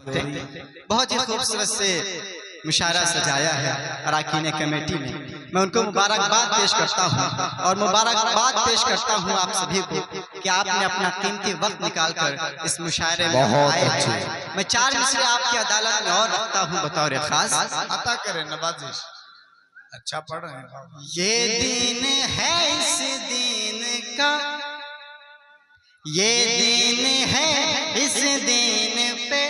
बहुत ही खूबसूरत से मुशायरा सजाया है अराकीन कमेटी ने। मैं उनको मुबारकबाद पेश करता हूँ और मुबारकबाद पेश करता हूँ आप सभी को कि आपने अपना कीमती वक्त निकालकर इस मुशायरे में आए हैं। मैं 4 मिसरे आपकी अदालत में और रखता हूँ बतौर खास। अता करें नवाजिश, अच्छा पढ़ रहे हैं। ये दीन है इस दीन का, ये दीन है इस दीन पे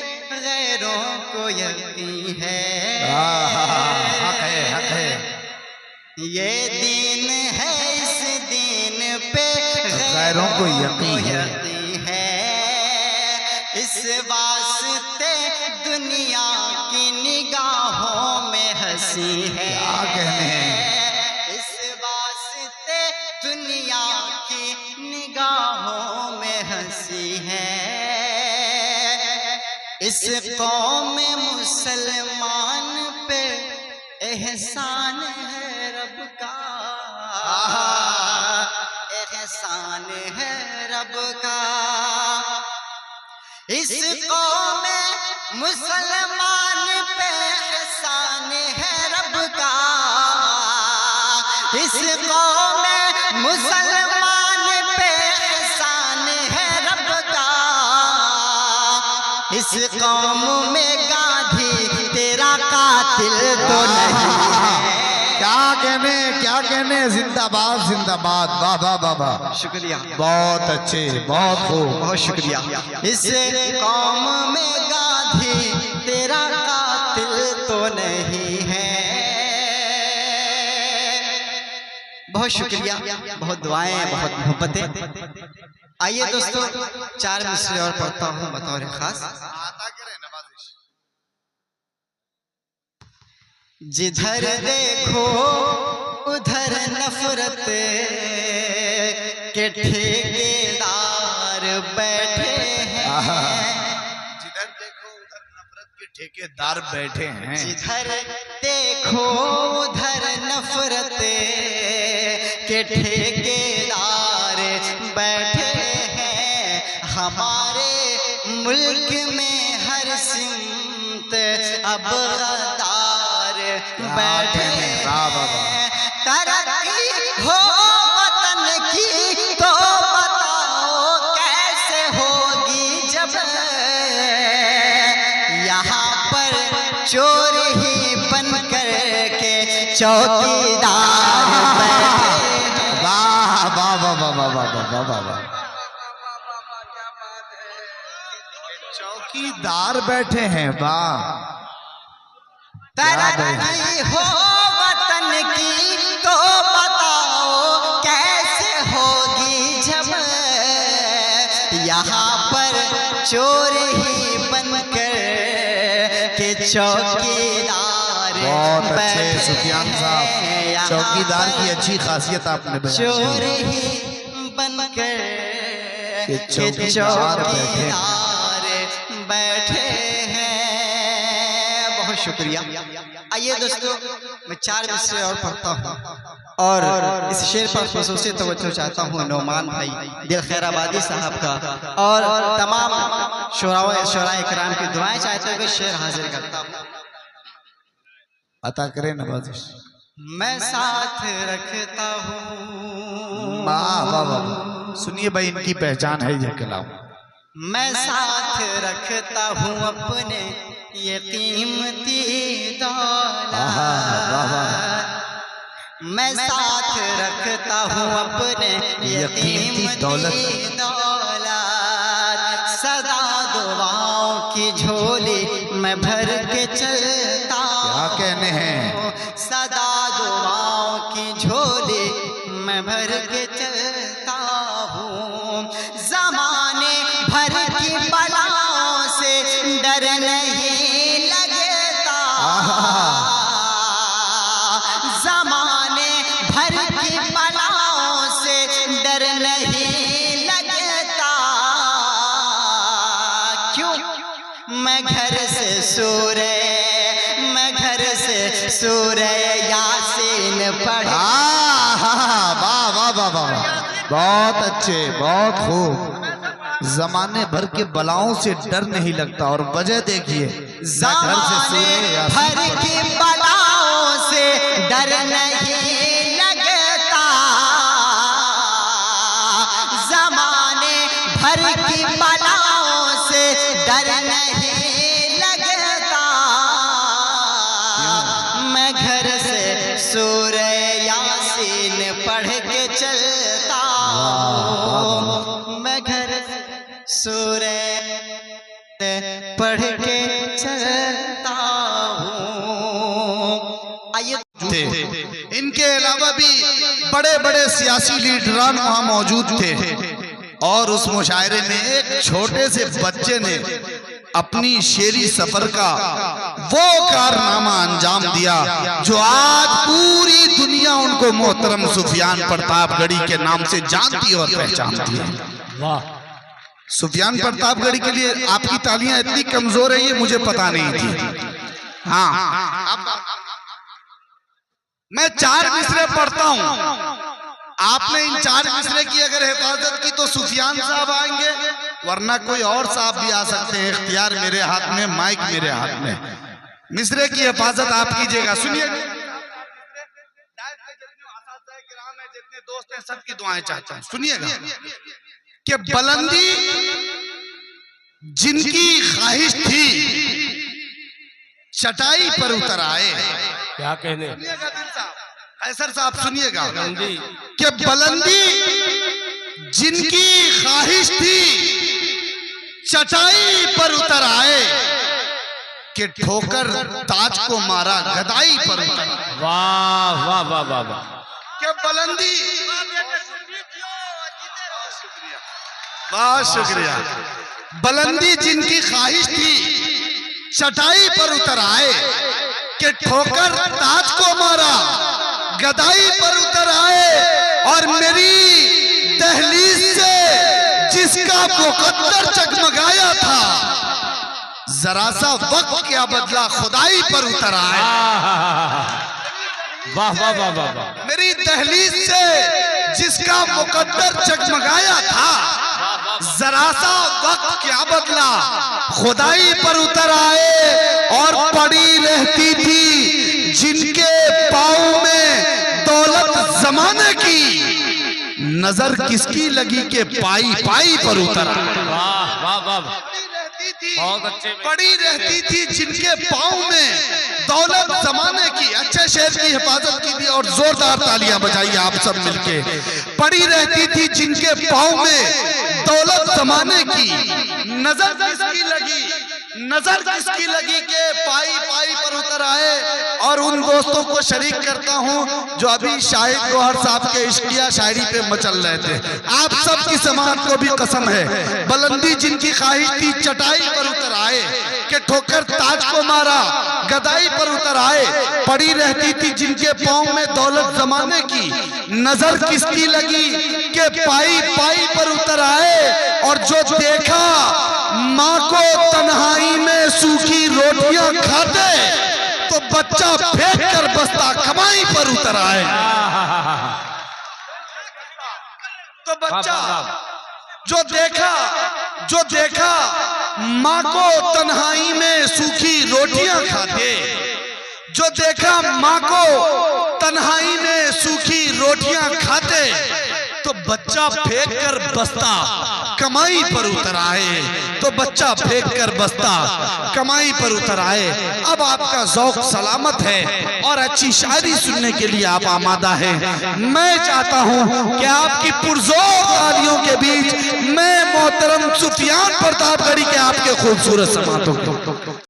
गैरों को यकीन है। हक है। ये दीन है इस दीन पे गैरों को यकीन है। इस वास्ते दुनिया की निगाहों में हंसी है। क्या कहने हैं? इस वास्ते दुनिया की निगाहों में हंसी है। इस कौम मुसलमान पे एहसान है रब का, एहसान है रब का। इस कौम मुसलमान पे एहसान है रब का। इस कौम मुसलमान पे एहसान है रब का। इस कौम में गांधी तेरा कातिल तो नहीं है। क्या कहने जिंदाबाद जिंदाबाद। वाह वाह वाह वाह, शुक्रिया, बहुत अच्छे, बहुत खूब, बहुत शुक्रिया। इस कौम में गांधी तेरा कातिल तो नहीं है। बहुत शुक्रिया, बहुत दुआएं, बहुत मोहब्बतें। आइए दोस्तों 4 मिसरे और पढ़ता हूँ बतौर खास। जिधर देखो उधर नफरत के ठेकेदार बैठे हैं। जिधर देखो उधर नफरत के ठेकेदार बैठे हैं। जिधर देखो उधर नफरत के ठेकेदार बैठे हैं। हमारे मुल्क में हर सिमत अब गद्दार बैठे हैं। तरक्की हो वतन की तो बताओ कैसे होगी जब यहाँ पर चोर ही बन कर के चौकीदार बैठे। वाह वाह वाह वाह वाह वाह वाह वाह, चौकीदार बैठे हैं। वाह, तरक्की हो वतन की तो बताओ कैसे होगी जब यहाँ पर चोर ही बनकर के चौकीदार। बहुत अच्छे सुफियान साहब, चौकीदार की अच्छी खासियत आपने बताई। चोर ही बनकर के चौकीदार बैठे हैं। बहुत शुक्रिया। आइए दोस्तों मैं 4 मिसरे और पढ़ता हूँ और इस शेर पर खुसूसी तवज्जो चाहता हूँ नौमान भाई दिल खैराबादी साहब का और तमाम शुराए इकराम की दुआएं चाहते हुए शेर हाजिर करता हूँ। अता करें नवाजिश। मैं साथ रखता हूँ। वाह वाह वाह, सुनिए भाई, इनकी पहचान है ये कलाम। मैं साथ रखता हूँ अपने ये कीमती दौलत। मैं साथ रखता हूँ अपने ये कीमती दौलत। सदा दुआओं की झोली मैं भर के चलता। क्या कहने हैं? सदा दुआओं की झोली मैं भर के चलता हूँ। ज़माने भर की बलाओं से डर नहीं लगता। ज़माने भर की बलाओं से डर नहीं लगता। क्यों? मैं घर से सूरे यासीन पढ़ा। वाह वाह वाह वाह, बहुत अच्छे, बहुत खूब। जमाने भर के बलाओं से डर नहीं लगता। और वजह देखिए, जमाने भर की बलाओं से डर नहीं लगता, जमाने भर की बलाओं से डर नहीं लगता। मैं घर से सूरह यासीन पढ़ के चलता हूँ, मैं घर से सूरह पढ़ के चलता हूँ। आइए, इनके अलावा भी बड़े बड़े सियासी लीडरान वहां मौजूद थे और उस मुशायरे में एक छोटे से बच्चे ने अपनी शेरी सफर का वो कारनामा अंजाम दिया जो आज पूरी दुनिया उनको मोहतरम सुफियान प्रतापगढ़ी के नाम से जानती और पहचानती है। वाह, सुफियान प्रतापगढ़ी के लिए आपकी तालियां इतनी कमजोर है ये मुझे पता नहीं थी। हाँ, मैं 4 मिसरे पढ़ता हूं, आपने इन 4 मिसरे की अगर हिफाजत की तो सुफियान साहब आएंगे, वरना कोई और साहब भी आ सकते हैं। इख्तियार मेरे हाथ में, माइक मेरे हाथ में। मिसरे की हिफाजत आप कीजिएगा। सुनिए, जितने दोस्त हैं सबकी दुआएं चाहता हूं, सुनिएगा कि बुलंदी जिनकी ख्वाहिश थी चटाई पर उतर आए। क्या कहने, कैसर साहब सुनिएगा कि बुलंदी जिनकी ख्वाहिश थी चटाई पर उतर आए, कि ठोकर ताज को मारा गदाई पर उतर आए। वाह वाह वाह वाह वाह, कि बुलंदी, बहुत शुक्रिया। बुलंदी जिनकी ख्वाहिश थी चटाई पर उतर आए, कि ठोकर ताज को मारा गदाई पर उतर आए। और मेरी दहलीज से जिसका मुकद्दर जगमगाया था, जरा सा वक्त क्या बदला खुदाई पर उतर आए। वाह वाह वाह वाह वाह, मेरी दहलीज से जिसका मुकद्दर जगमगाया था, जरा सा वक्त क्या बदला खुदाई पर उतर आए। और पड़ी रहती थी जिनके पाँव में दौलत जमाने की, नजर किसकी लगी के पाई पाई पर उतर आए। वाह वाह वाह, बहुत अच्छे, पड़ी रहती थी जिनके पाँव में दौलत जमाने की। अच्छे शेर की हिफाजत की थी और जोरदार तालियां बजाइए आप सब मिलके। पड़ी रहती थी जिनके पाँव में दौलत जमाने की, नजर किसकी लगी, नजर किसकी लगी के पाई पाई पर उतर आए। और उन दोस्तों को शरीक करता हूं जो अभी शाहिद गौहर साहब के इश्किया शायरी पे मचल रहे थे। आप सब की समात को भी कसम है, बुलंदी जिनकी ख्वाहिश थी चटाई पर उतर आए, कि ठोकर ताज को मारा गदाई पर उतर आए। पड़ी रहती थी जिनके पाँव में दौलत जमाने की, नजर किसकी लगी के पाई पाई पर उतर आए। और जो देखा माँ को तन्हाई में सूखी रोटियां खाते, तो बच्चा फेंक कर बस्ता कमाई पर उतर आए। तो बच्चा जो देखा माँ को तन्हाई में सूखी रोटियां खाते, जो देखा माँ को तन्हाई में सूखी रोटियां खाते, तो बच्चा फेंक कर बस्ता कमाई पर उतर आए। तो बच्चा फेंक कर बस्ता कमाई पर उतर आए। अब आपका ज़ौक़ सलामत है और अच्छी शायरी सुनने के लिए आप आमादा हैं। मैं चाहता हूं कि आपकी पुरजोर तालियों के बीच मैं मोहतरम सुफियान प्रतापगढ़ी के आपके खूबसूरत समातों को